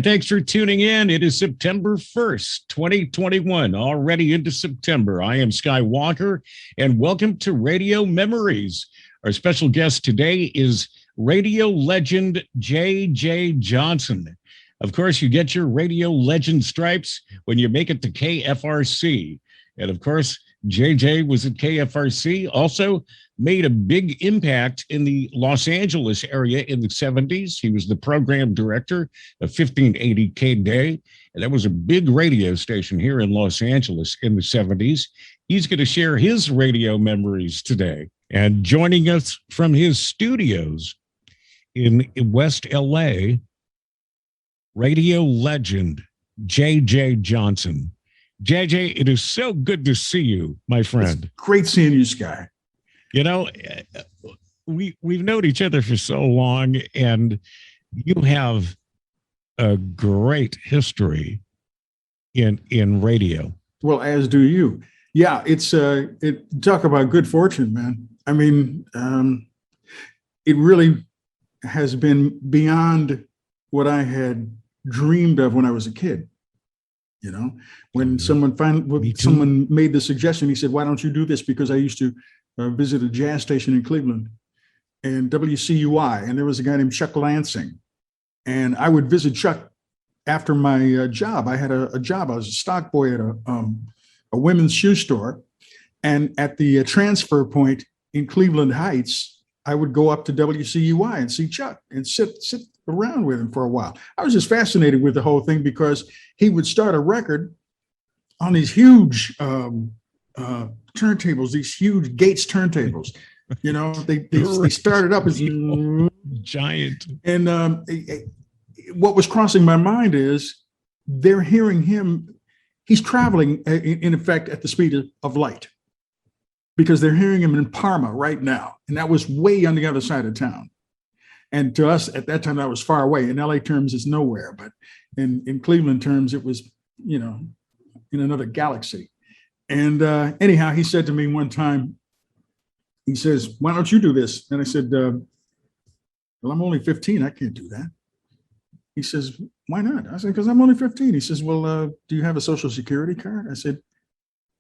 And thanks for tuning in. It is September 1st, 2021, already into September. I am Sky Walker, and welcome to Radio Memories. Our special guest today is radio legend J.J. Johnson. Of course, you get your radio legend stripes when you make it to KFRC. And of course, JJ was at KFRC, also made a big impact in the Los Angeles area in the 70s. He was the program director of 1580 KDAY, and that was a big radio station here in Los Angeles in the 70s. He's going to share his radio memories today. And joining us from his studios in West LA, radio legend J.J. Johnson. JJ, it is so good to see you, my friend. It's great seeing you, Sky. You know, we've known each other for so long, and you have a great history in radio. Well, as do you. Yeah, talk about good fortune, man. I mean, it really has been beyond what I had dreamed of when I was a kid. You know, when someone made the suggestion, he said, "Why don't you do this?" Because I used to visit a jazz station in Cleveland and WCUI, and there was a guy named Chuck Lansing, and I would visit Chuck after my job. I had a job. I was a stock boy at a women's shoe store, and at the transfer point in Cleveland Heights, I would go up to WCUI and see Chuck and sit around with him for a while. I was just fascinated with the whole thing because he would start a record on these huge turntables, these huge Gates turntables. You know, they started up as giant. And what was crossing my mind is they're hearing him. He's traveling, in effect, at the speed of light because they're hearing him in Parma right now. And that was way on the other side of town. And to us at that time, that was far away. In LA terms, it's nowhere. But in Cleveland terms, it was, you know, in another galaxy. And anyhow, he said to me one time, he says, "Why don't you do this?" And I said, "Well, I'm only 15. I can't do that." He says, "Why not?" I said, "Because I'm only 15. He says, "Well, do you have a Social Security card?" I said,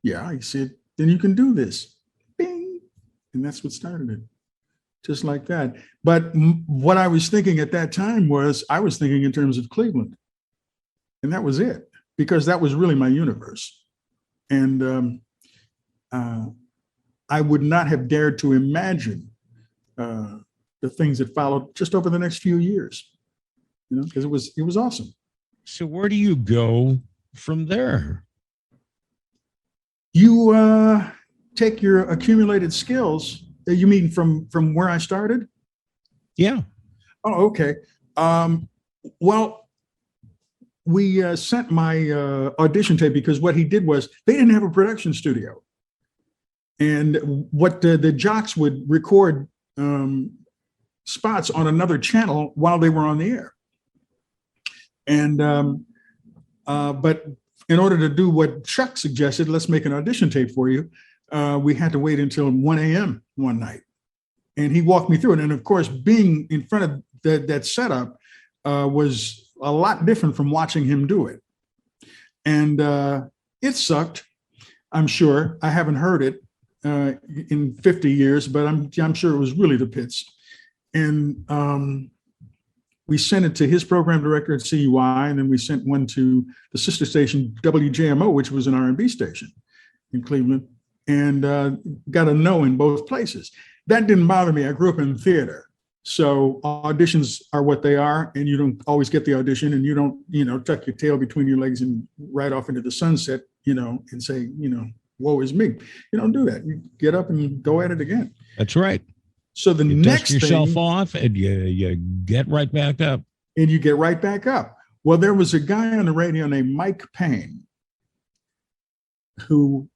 "Yeah." He said, "Then you can do this." Bing. And that's what started it. Just like that. But what I was thinking at that time was I was thinking in terms of Cleveland. And that was it, because that was really my universe. And I would not have dared to imagine the things that followed just over the next few years, you know, because it was awesome. So where do you go from there? You take your accumulated skills. You mean from where I started? Yeah. Oh, okay. Well, we sent my audition tape because what he did was they didn't have a production studio. And what the jocks would record spots on another channel while they were on the air. And but in order to do what Chuck suggested, let's make an audition tape for you. We had to wait until 1 a.m. one night. And he walked me through it. And of course, being in front of that setup was a lot different from watching him do it. And it sucked, I'm sure. I haven't heard it in 50 years, but I'm sure it was really the pits. And we sent it to his program director at CUI, and then we sent one to the sister station, WJMO, which was an R&B station in Cleveland. And got a no in both places. That didn't bother me. I grew up in theater. So auditions are what they are, and you don't always get the audition, and you don't, you know, tuck your tail between your legs and ride off into the sunset, you know, and say, you know, woe is me. You don't do that. You get up and go at it again. That's right. So the you next dust yourself thing, off and you get right back up. And you get right back up. Well, there was a guy on the radio named Mike Payne who,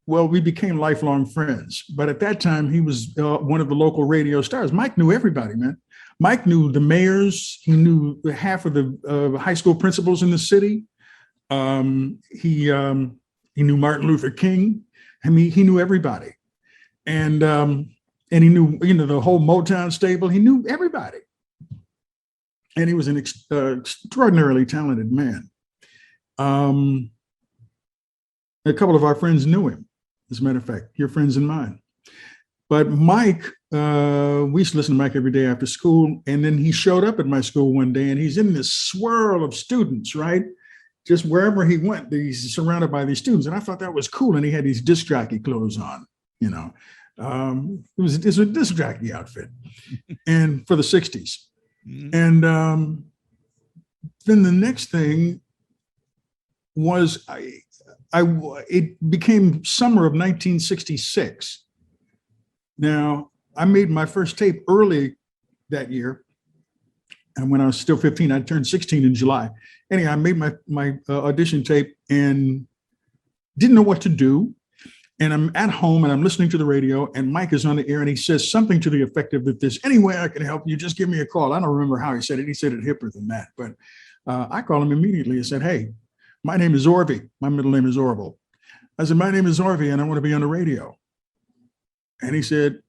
well, we became lifelong friends. But at that time, he was one of the local radio stars. Mike knew everybody, man. Mike knew the mayors. He knew half of the high school principals in the city. He knew Martin Luther King. I mean, he knew everybody. And he knew, you know, the whole Motown stable. He knew everybody. and he was an extraordinarily talented man. A couple of our friends knew him, as a matter of fact, your friends and mine. But Mike, we used to listen to Mike every day after school. And then he showed up at my school one day, and he's in this swirl of students, right? Just wherever he went, he's surrounded by these students. And I thought that was cool. And he had these disc jockey clothes on, you know. It was a disc jockey outfit and for the 60s. And then the next thing was it became summer of 1966. Now, I made my first tape early that year. And when I was still 15, I turned 16 in July. Anyhow, I made my audition tape and didn't know what to do. And I'm at home and I'm listening to the radio, and Mike is on the air and he says something to the effect of, if there's any way I can help you, just give me a call. I don't remember how he said it. He said it hipper than that. But I called him immediately and said, hey, my name is Orvie. My middle name is Orville. I said, my name is Orvie and I want to be on the radio. And he said,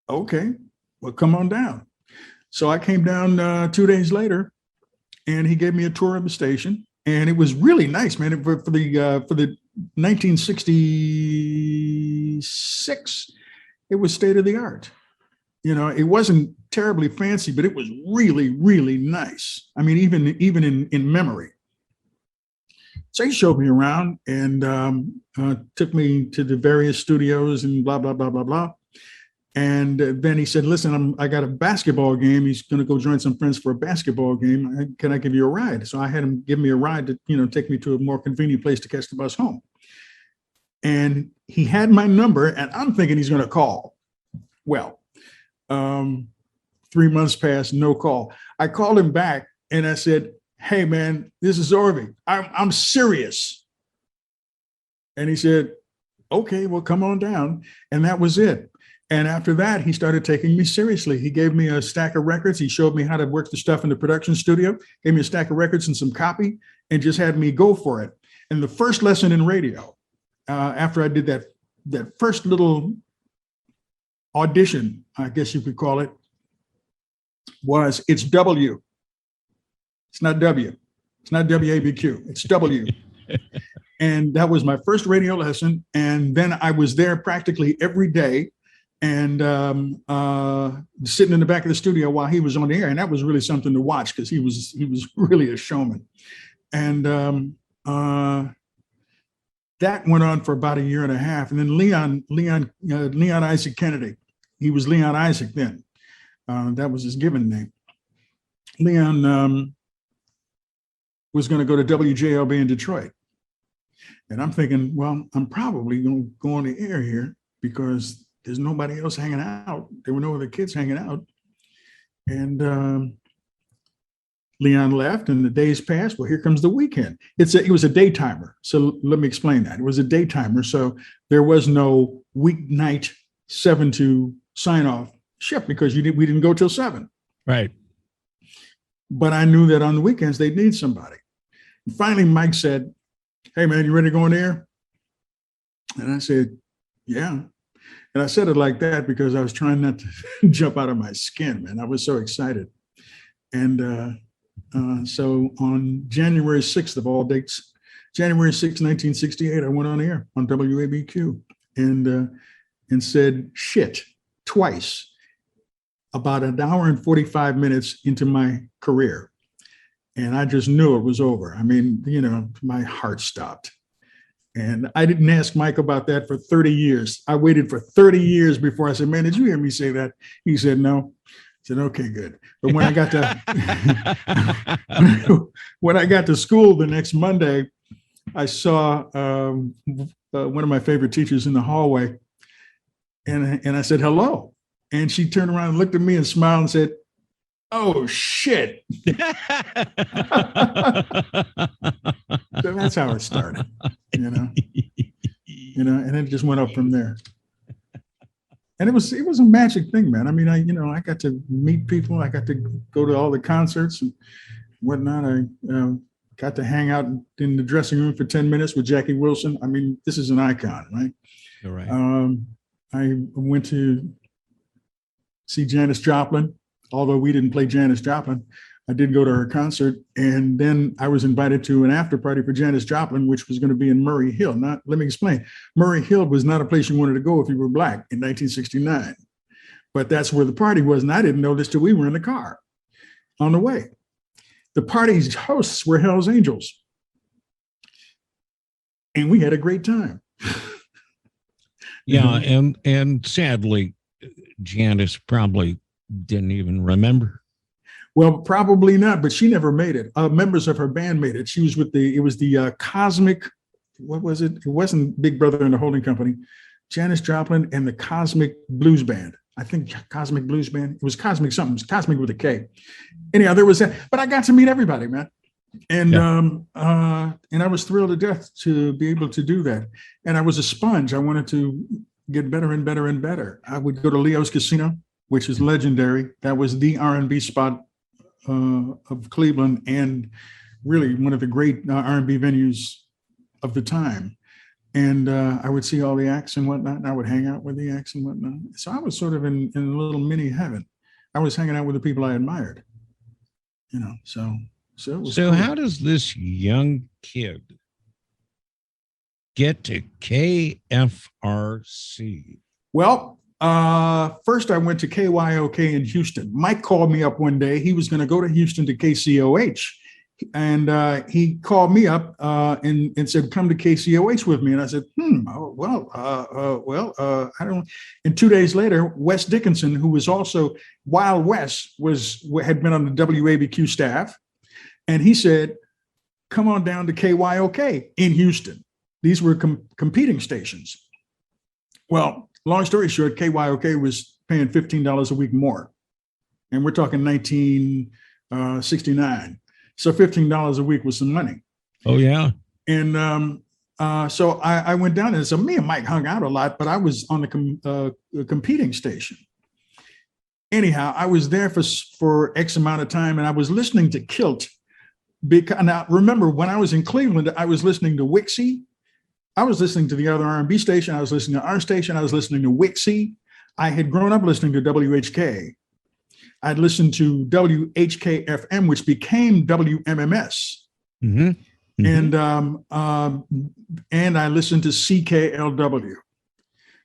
okay, well, come on down. So I came down 2 days later, and he gave me a tour of the station. And it was really nice, man. For the 1966, it was state of the art. You know, it wasn't terribly fancy, but it was really, really nice. I mean, even in memory. So he showed me around and took me to the various studios and blah, blah, blah, blah, blah. And then he said, listen, I got a basketball game. He's going to go join some friends for a basketball game. Can I give you a ride? So I had him give me a ride to, take me to a more convenient place to catch the bus home. And he had my number, and I'm thinking he's going to call. Well, 3 months passed, no call. I called him back and I said, hey, man, this is Orvie. I'm serious. And he said, okay, well, come on down. And that was it. And after that, he started taking me seriously. He gave me a stack of records. He showed me how to work the stuff in the production studio, gave me a stack of records and some copy, and just had me go for it. And the first lesson in radio, after I did that first little audition, I guess you could call it, was it's W. It's not W. It's not WABQ. It's W. And that was my first radio lesson. And then I was there practically every day, and sitting in the back of the studio while he was on the air. And that was really something to watch, because he was really a showman. And that went on for about a year and a half. And then Leon Isaac Kennedy, he was Leon Isaac then. That was his given name. Leon was going to go to WJLB in Detroit. And I'm thinking, well, I'm probably going to go on the air here because there's nobody else hanging out. There were no other kids hanging out. And Leon left, and the days passed. Well, here comes the weekend. It was a day timer. So let me explain that. It was a day timer. So there was no weeknight 7 to sign off shift, because we didn't go till 7. Right. But I knew that on the weekends they'd need somebody. And finally, Mike said, hey, man, you ready to go on air? And I said, yeah. And I said it like that because I was trying not to jump out of my skin, man. I was so excited. And so on January 6th of all dates, January 6th, 1968, I went on air on WABQ and said shit twice, about an hour and 45 minutes into my career. And I just knew it was over. I mean, my heart stopped. And I didn't ask Mike about that for 30 years. I waited for 30 years before I said, man, did you hear me say that? He said, no. I said, okay, good. But when I got to school the next Monday, I saw one of my favorite teachers in the hallway. And I said, hello. And she turned around and looked at me and smiled and said, oh, shit. So that's how it started, and it just went up from there. And it was a magic thing, man. I mean, I got to meet people. I got to go to all the concerts and whatnot. I got to hang out in the dressing room for 10 minutes with Jackie Wilson. I mean, this is an icon, right? All right. I went to see Janis Joplin. Although we didn't play Janis Joplin, I did go to her concert, and then I was invited to an after party for Janis Joplin, which was going to be in Murray Hill. Let me explain. Murray Hill was not a place you wanted to go if you were Black in 1969, but that's where the party was, and I didn't know this till we were in the car on the way. The party's hosts were Hell's Angels, and we had a great time. Yeah, and sadly, Janice probably didn't even remember. Well, probably not, but she never made it. Members of her band made it. She was with it was the Cosmic, what was it? It wasn't Big Brother and the Holding Company. Janis Joplin and the Cosmic Blues Band. I think Cosmic Blues Band. It was Cosmic something. It was Cosmic with a K. Anyhow, there was that. But I got to meet everybody, man. And and I was thrilled to death to be able to do that. And I was a sponge. I wanted to get better and better and better. I would go to Leo's Casino, which is legendary. That was the R&B spot of Cleveland, and really one of the great R&B venues of the time. And I would see all the acts and whatnot, and I would hang out with the acts and whatnot. So I was sort of in a little mini heaven. I was hanging out with the people I admired, so it was So cool. how does this young kid get to KFRC? Well, first I went to KYOK in Houston. Mike called me up one day. He was going to go to Houston to KCOH. And he called me up and said, come to KCOH with me. And I said, I don't. And 2 days later, Wes Dickinson, who was also Wild West, had been on the WABQ staff. And he said, come on down to KYOK in Houston. These were competing stations. Well, long story short, KYOK was paying $15 a week more. And we're talking 1969. So $15 a week was some money. Oh, yeah. And so I went down there. So me and Mike hung out a lot, but I was on the competing station. Anyhow, I was there for X amount of time, and I was listening to Kilt. Now, remember, when I was in Cleveland, I was listening to Wixie. I was listening to the other R&B station. I was listening to our station. I was listening to Wixie. I had grown up listening to WHK. I'd listened to WHK-FM, which became WMMS. Mm-hmm. Mm-hmm. And I listened to CKLW,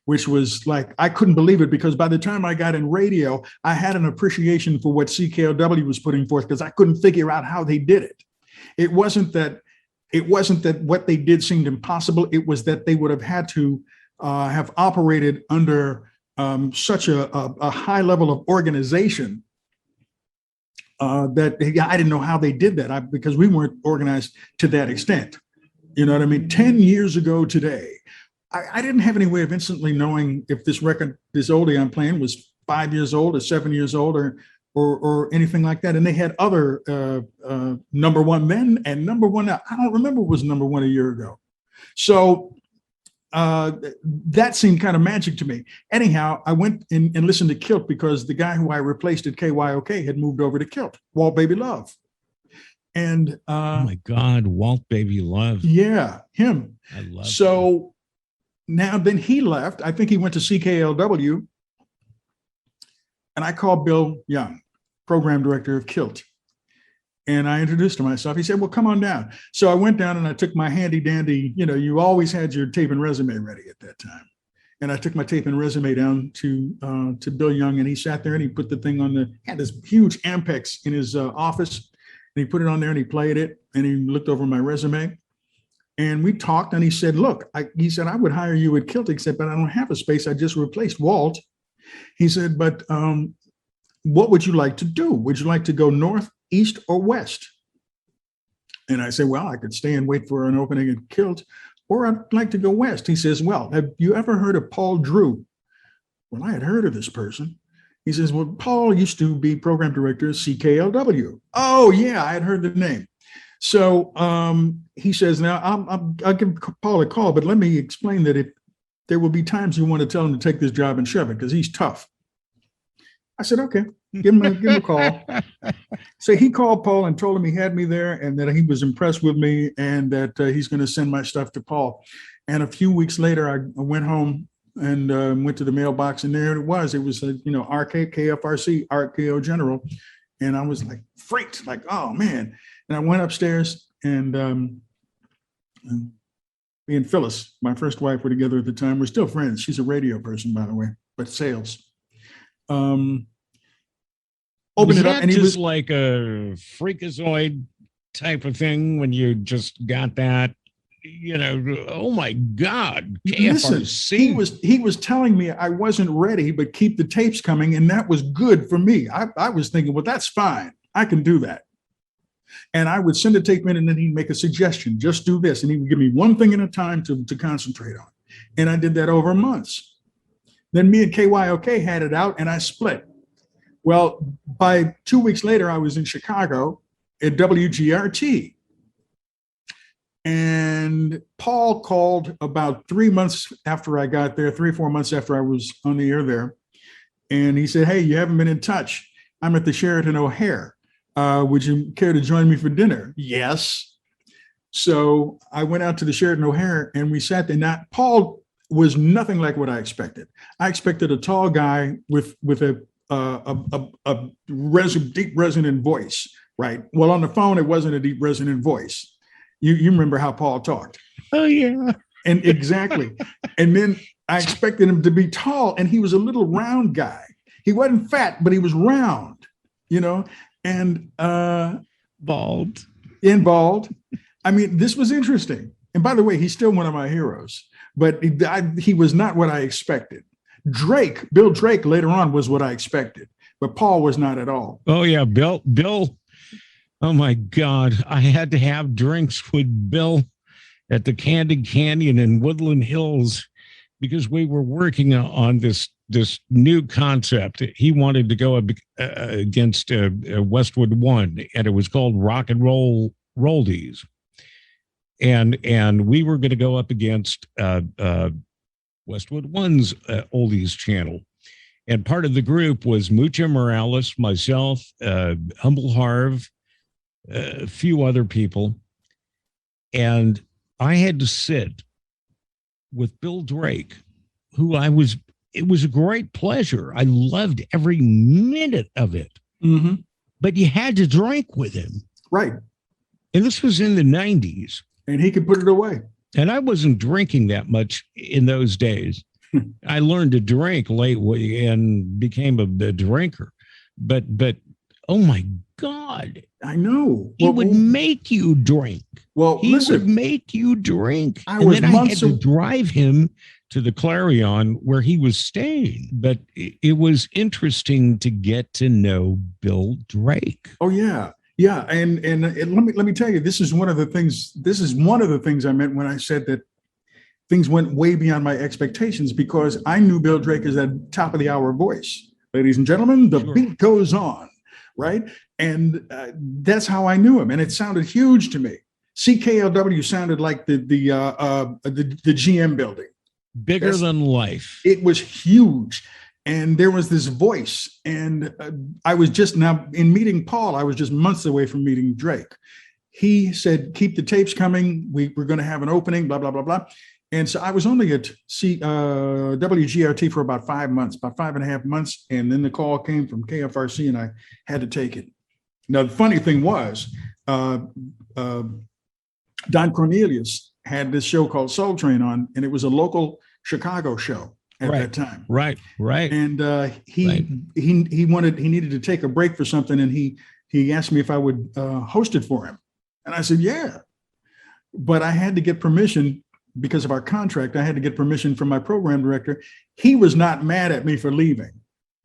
which was like, I couldn't believe it, because by the time I got in radio, I had an appreciation for what CKLW was putting forth, because I couldn't figure out how they did it. It wasn't that what they did seemed impossible. It was that they would have had to have operated under such a high level of organization that I didn't know how they did that, because we weren't organized to that extent. You know what I mean? 10 years ago today, I didn't have any way of instantly knowing if this record, this oldie I'm playing, was 5 years old or 7 years old or anything like that. And they had other number one then and number one now. I don't remember what was number one a year ago. So that seemed kind of magic to me. Anyhow, I went and listened to Kilt, because the guy who I replaced at KYOK had moved over to Kilt, Walt Baby Love. And oh my God, Walt Baby Love. Yeah, him. I love so him. Now then he left. I think he went to CKLW. And I called Bill Young, program director of Kilt. And I introduced myself. He said, well, come on down. So I went down and I took my handy dandy, you always had your tape and resume ready at that time. And I took my tape and resume down to Bill Young, and he sat there and he put the thing had this huge Ampex in his office, and he put it on there and he played it, and he looked over my resume, and we talked, and he said, look, he said, I would hire you at Kilt, except but I don't have a space. I just replaced Walt. He said, but what would you like to do? Would you like to go north, east, or west? And I said, well, I could stay and wait for an opening at Kilt, or I'd like to go west. He says, well, have you ever heard of Paul Drew? Well, I had heard of this person. He says, well, Paul used to be program director at CKLW. Oh, yeah, I had heard the name. So he says, now I'll give Paul a call, but let me explain that there will be times you want to tell him to take this job and shove it, because he's tough. I said, okay, give him a call. So he called Paul and told him he had me there, and that he was impressed with me, and that he's going to send my stuff to Paul. And a few weeks later, I went home and went to the mailbox, and there it was. It was, RK, KFRC, RKO General. And I was like freaked, like, oh man. And I went upstairs, and me and Phyllis, my first wife, were together at the time. We're still friends. She's a radio person, by the way, but sales. Opened it up, and he was like a freakazoid type of thing when you just got that, oh my God, KFRC. Listen, he was telling me I wasn't ready, but keep the tapes coming, and that was good for me. I was thinking, well, that's fine. I can do that. And I would send a tape in, and then he'd make a suggestion, just do this. And he would give me one thing at a time to concentrate on. And I did that over months. Then me and KYOK had it out, and I split. Well, by 2 weeks later, I was in Chicago at WGRT. And Paul called about 3 months after I got there, 3 or 4 months after I was on the air there. And he said, hey, you haven't been in touch. I'm at the Sheraton O'Hare. Would you care to join me for dinner? Yes. So I went out to the Sheraton O'Hare, and we sat there. Now, Paul was nothing like what I expected. I expected a tall guy with a deep resonant voice, right? Well, on the phone, it wasn't a deep resonant voice. You remember how Paul talked. Oh, yeah. And exactly. And then I expected him to be tall, and he was a little round guy. He wasn't fat, but he was round, and bald. I mean, this was interesting. And by the way, he's still one of my heroes, but he was not what I expected. Bill Drake later on was what I expected, but Paul was not at all. Oh yeah, Bill. Oh my God. I had to have drinks with Bill at the Candid Canyon in Woodland Hills because we were working on this new concept. He wanted to go against Westwood One, and it was called Rock and Roll Roldies. And we were going to go up against Westwood One's oldies channel. And part of the group was Mucha Morales, myself, Humble Harv, a few other people. And I had to sit with Bill Drake, who it was a great pleasure. I loved every minute of it. Mm-hmm. But you had to drink with him. Right. And this was in the 90s. And he could put it away. And I wasn't drinking that much in those days. I learned to drink late and became a drinker. But oh my God. I know. He would make you drink. Well, he would make you drink. I had to drive him to the Clarion where he was staying. But it was interesting to get to know Bill Drake. Oh, yeah. Yeah. And let me tell you, this is one of the things I meant when I said that things went way beyond my expectations, because I knew Bill Drake as that top of the hour voice. Ladies and gentlemen, the beat goes on, right? And that's how I knew him. And it sounded huge to me. CKLW sounded like the GM building. Bigger than life. It was huge. And there was this voice. And I was just now in meeting Paul, I was just months away from meeting Drake. He said, keep the tapes coming. We're going to have an opening, blah, blah, blah, blah. And so I was only at WGRT for about 5 months, about 5.5 months. And then the call came from KFRC, and I had to take it. Now, the funny thing was, Don Cornelius had this show called Soul Train on, and it was a local Chicago show at that time. Right. And he needed to take a break for something, and he asked me if I would host it for him. And I said, yeah. But I had to get permission because of our contract. I had to get permission from my program director. He was not mad at me for leaving.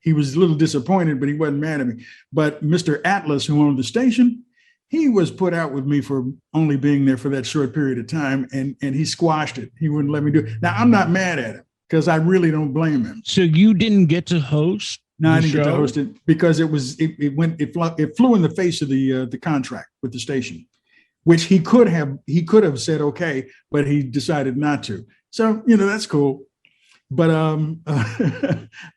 He was a little disappointed, but he wasn't mad at me. But Mr. Atlas, who owned the station, he was put out with me for only being there for that short period of time, and he squashed it. He wouldn't let me do it. Now, I'm not mad at him because I really don't blame him. So you didn't get to host? No, I didn't get to host it because it flew in the face of the contract with the station, which he could have said okay, but he decided not to. So that's cool. But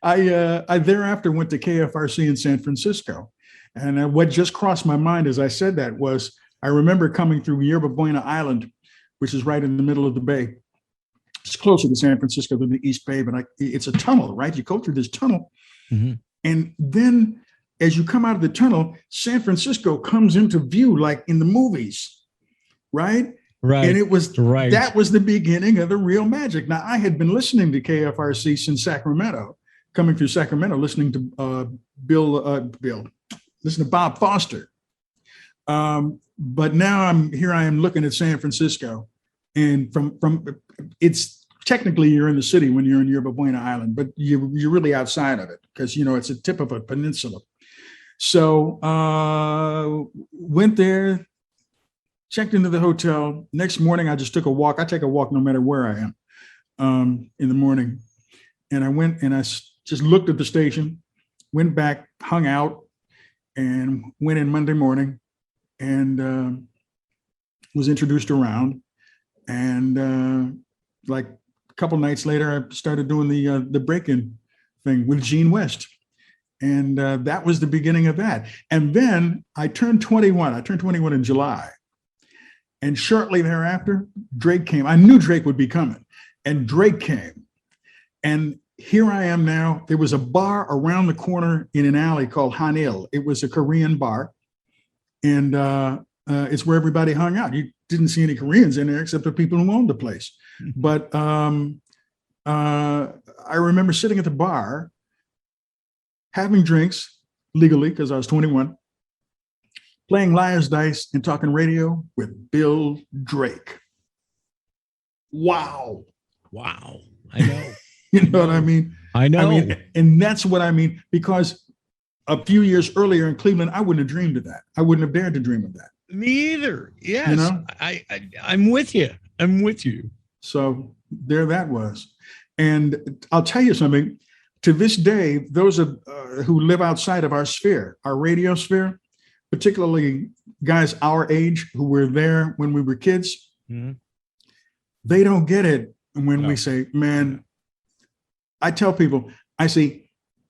I thereafter went to KFRC in San Francisco. And what just crossed my mind as I said that was, I remember coming through Yerba Buena Island, which is right in the middle of the bay. It's closer to San Francisco than the East Bay, but it's a tunnel, right? You go through this tunnel. Mm-hmm. And then as you come out of the tunnel, San Francisco comes into view like in the movies, right? Right. And it was right. That was the beginning of the real magic. Now, I had been listening to KFRC since Sacramento, coming through Sacramento, listening to listening to Bob Foster. But now I am looking at San Francisco, and from it's technically you're in the city when you're in Yerba Buena Island, but you're really outside of it because it's a tip of a peninsula. So went there, checked into the hotel. Next morning, I just took a walk. I take a walk no matter where I am in the morning, and I went and I just looked at the station, went back, hung out, and went in Monday morning. And was introduced around, and like a couple nights later, I started doing the break-in thing with Gene West, and that was the beginning of that. And then I turned 21. I turned 21 in July, and shortly thereafter, Drake came. I knew Drake would be coming, and Drake came, and here I am now. There was a bar around the corner in an alley called Hanil. It was a Korean bar. And it's where everybody hung out. You didn't see any Koreans in there except the people who owned the place. But I remember sitting at the bar, having drinks legally because I was 21, playing Liar's Dice and talking radio with Bill Drake. Wow. I know. You know what I mean? I know. And that's what I mean, because a few years earlier in Cleveland, I wouldn't have dreamed of that. I wouldn't have dared to dream of that. Me either. Yes. I'm with you. I'm with you. So there that was. And I'll tell you something. To this day, those who live outside of our sphere, our radio sphere, particularly guys our age who were there when we were kids, they don't get it when we say, man, I tell people, I say,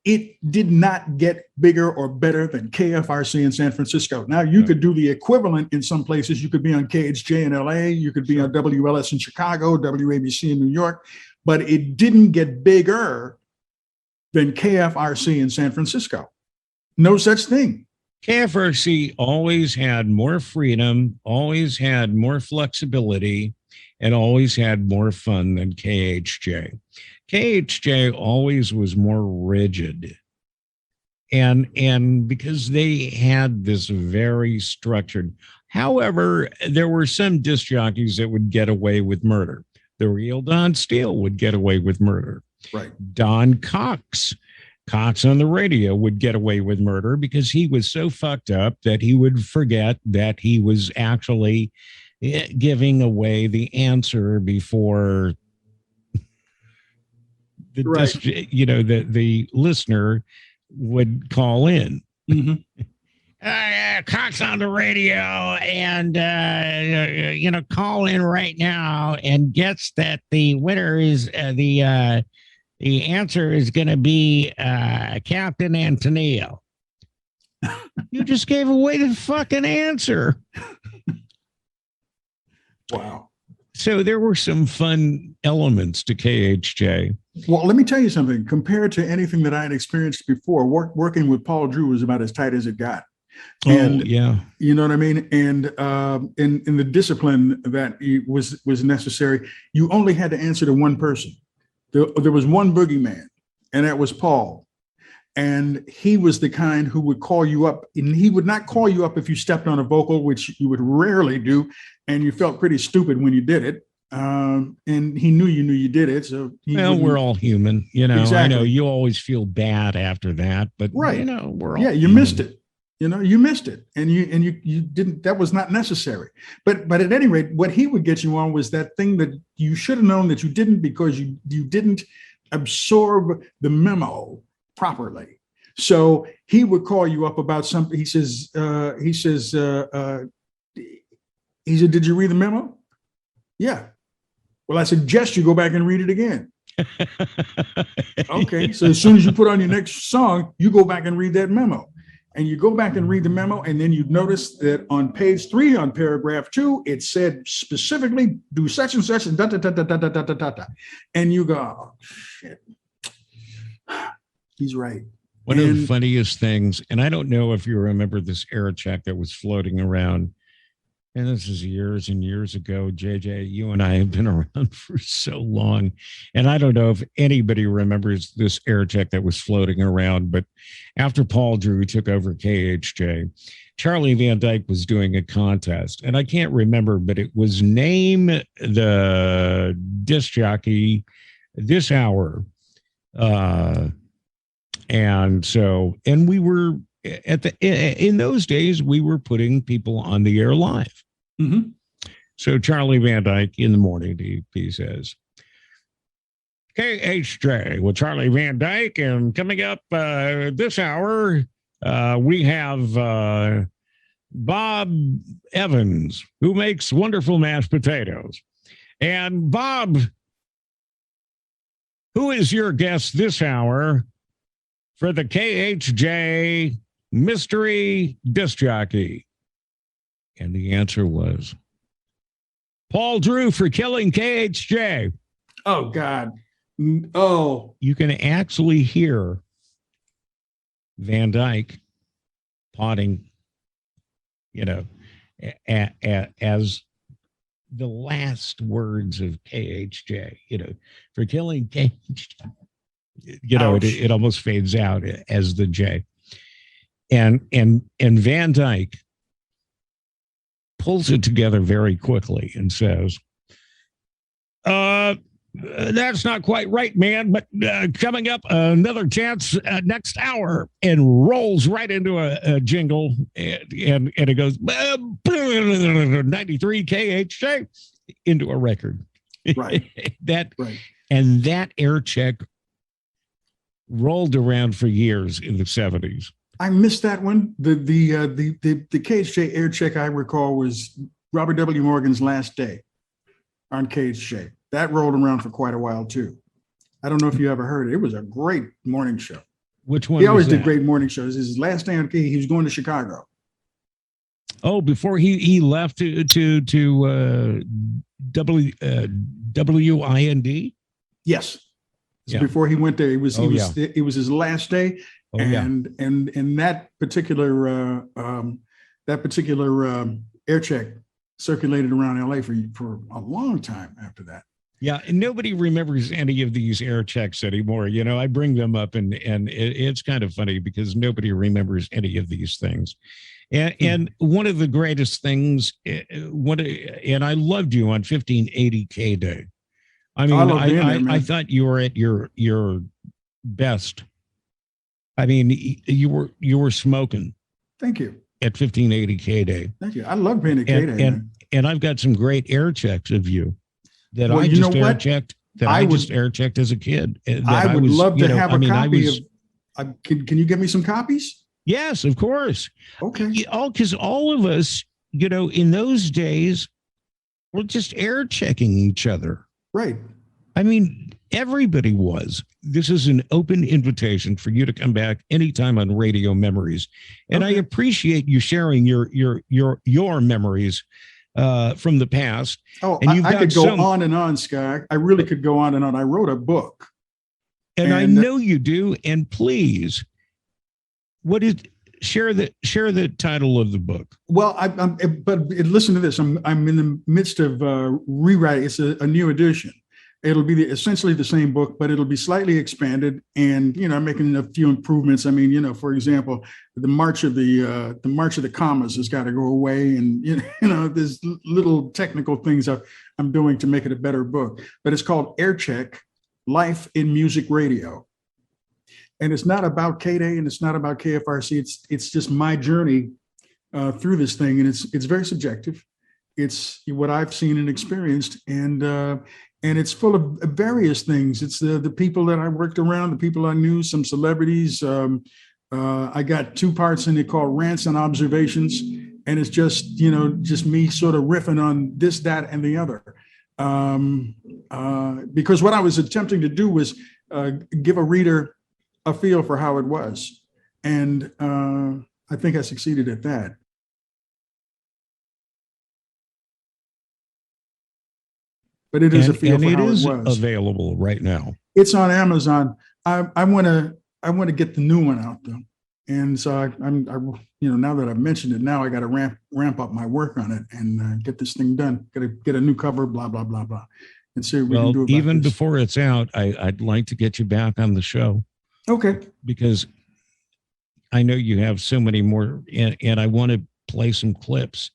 it did not get bigger or better than KFRC in San Francisco. Now, you could do the equivalent in some places. You could be on KHJ in LA. You could be on WLS in Chicago, WABC in New York. But it didn't get bigger than KFRC in San Francisco. No such thing. KFRC always had more freedom, always had more flexibility, and always had more fun than KHJ. KHJ always was more rigid. And because they had this very structured, however, there were some disc jockeys that would get away with murder. The real Don Steele would get away with murder. Right. Don Cox on the radio would get away with murder because he was so fucked up that he would forget that he was actually giving away the answer before the listener would call in. Cox on the radio and call in right now and gets that the winner is the answer is going to be Captain Antonio. You just gave away the fucking answer. Wow. So there were some fun elements to KHJ. Well, let me tell you something. Compared to anything that I had experienced before, working with Paul Drew was about as tight as it got. And, you know what I mean? And in the discipline that was necessary, you only had to answer to one person. There was one boogeyman, and that was Paul. And he was the kind who would call you up, and he would not call you up if you stepped on a vocal, which you would rarely do, and you felt pretty stupid when you did it. And he knew you did it. So we're all human, Exactly. I know you always feel bad after that, but right. We're all you human. missed it. You missed it, and you didn't. That was not necessary. But at any rate, what he would get you on was that thing that you should have known that you didn't, because you didn't absorb the memo properly. So he would call you up about something. He says, did you read the memo? Yeah. Well, I suggest you go back and read it again. Okay. So as soon as you put on your next song, you go back and read that memo. And you go back and read the memo, and then you notice that on page 3, on paragraph 2, it said specifically, do such and such and da da da da da da da da da. And you go, oh, shit. He's right. One of the funniest things, and I don't know if you remember this air check that was floating around, and this is years and years ago. JJ, you and I have been around for so long, and I don't know if anybody remembers this air check that was floating around, but after Paul Drew took over KHJ, Charlie Van Dyke was doing a contest, and I can't remember, but it was Name the Disc Jockey This Hour. And we were in those days, we were putting people on the air live. Mm-hmm. So Charlie Van Dyke in the morning, he says, KHJ with Charlie Van Dyke. And coming up this hour, we have Bob Evans, who makes wonderful mashed potatoes. And Bob, who is your guest this hour for the KHJ Mystery Disc Jockey? And the answer was Paul Drew for killing KHJ. Oh, God. Oh. You can actually hear Van Dyke potting, as the last words of KHJ, for killing KHJ. It almost fades out as the J. And Van Dyke pulls it together very quickly and says, that's not quite right, man, but coming up, another chance next hour, and rolls right into a jingle, and it goes 93 KHJ into a record. Right. Right. And that air check rolled around for years in the 70s. I missed that one. The KHJ air check I recall was Robert W. Morgan's Last Day on KHJ. That rolled around for quite a while too. I don't know if you ever heard it. It was a great morning show. Which one? He always did great morning shows. His last day on K, he was going to Chicago. Oh, before he left to WIND? Yes. Yeah. Before he went there, it was his last day. Oh, and that particular air check circulated around LA for a long time after that. Yeah, and nobody remembers any of these air checks anymore. I bring them up, and it's kind of funny because nobody remembers any of these things. And one of the greatest things, and I loved you on 1580 KDAY. I mean, I thought you were at your best. I mean, you were smoking. Thank you. At 1580 KDAY. Thank you. I love being at KDAY. And I've got some great air checks of you that I just air checked. Just air checked as a kid. I would love to have a copy of. Can you give me some copies? Yes, of course. Okay. Because all of us, in those days, were just air checking each other. Right. I mean, everybody was. This is an open invitation for you to come back anytime on Radio Memories, and I appreciate you sharing your memories from the past. Oh, and I could go on and on, Sky. I really could go on and on. I wrote a book, and I know you do. And please, share the title of the book? Well, but listen to this. I'm in the midst of rewriting. It's a new edition. It'll be essentially the same book, but it'll be slightly expanded, and making a few improvements. I mean, for example, the march of the commas has got to go away, and there's little technical things I'm doing to make it a better book. But it's called Air Check: Life in Music Radio, and it's not about KDAY and it's not about KFRC. It's just my journey through this thing, and it's very subjective. It's what I've seen and experienced, and it's full of various things. It's the people that I worked around, the people I knew, some celebrities. I got 2 parts in it called Rants and Observations, and it's just me sort of riffing on this, that, and the other. Because what I was attempting to do was give a reader a feel for how it was, and I think I succeeded at that. But it is a feel for how it was. Available right now. It's on Amazon. I want to I want to get the new one out though. And so now that I've mentioned it, now I got to ramp up my work on it and get this thing done. Got to get a new cover, blah, blah, blah, blah. And see what we can do about even this. before it's out, I'd like to get you back on the show. Okay. Because I know you have so many more, and I want to play some clips.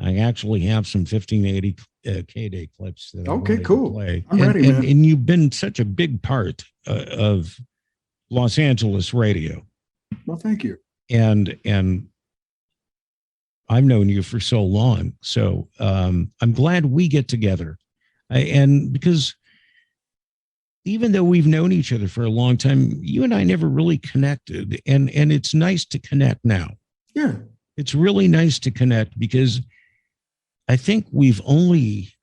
I actually have some 1580 KDAY clips that I want to play. I'm ready, man. And you've been such a big part of Los Angeles radio. Well, thank you. And I've known you for so long. So I'm glad we get together. And because even though we've known each other for a long time, you and I never really connected. And it's nice to connect now. Yeah. It's really nice to connect because I think we've only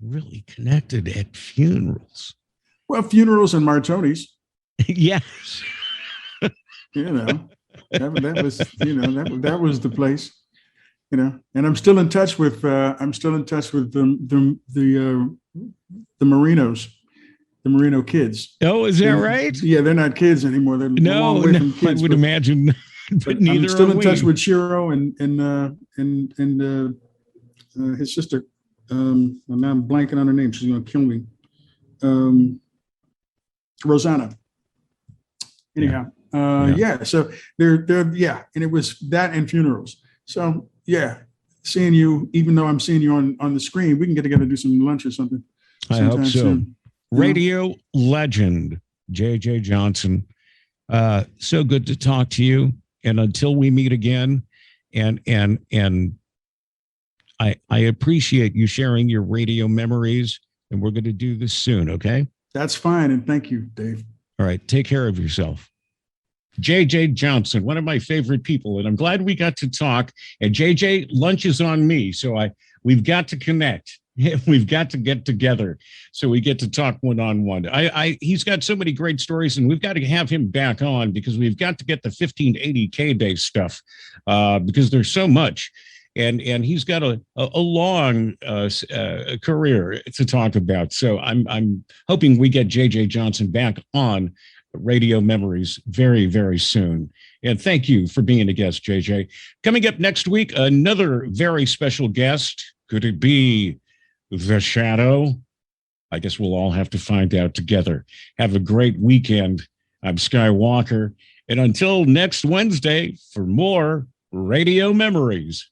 really connected at funerals. Well, funerals and martinis. Yes. That was, that was the place, and I'm still in touch with, the Marinos, the Marino kids. Oh, is that right? Yeah. They're not kids anymore. They're a long way from kids, I would imagine, but neither I'm still in we. touch with Shiro and his sister. And now I'm blanking on her name. She's going to kill me. Rosanna. Anyhow. So they're and it was that and funerals. So seeing you, even though I'm seeing you on the screen, we can get together and do some lunch or something. I hope so. Soon. Radio legend JJ Johnson. So good to talk to you. And until we meet again, and I appreciate you sharing your radio memories, and we're going to do this soon. Okay. That's fine. And thank you, Dave. All right. Take care of yourself. JJ Johnson, one of my favorite people, and I'm glad we got to talk. And JJ, lunch is on me, so we've got to connect. We've got to get together so we get to talk one-on-one. He's got so many great stories, and we've got to have him back on because we've got to get the 1580 KDAY stuff because there's so much. And he's got a long career to talk about. So I'm hoping we get JJ Johnson back on Radio Memories very, very soon. And thank you for being a guest, JJ. Coming up next week, another very special guest. Could it be The Shadow? I guess we'll all have to find out together. Have a great weekend. I'm Sky Walker. And until next Wednesday, for more Radio Memories.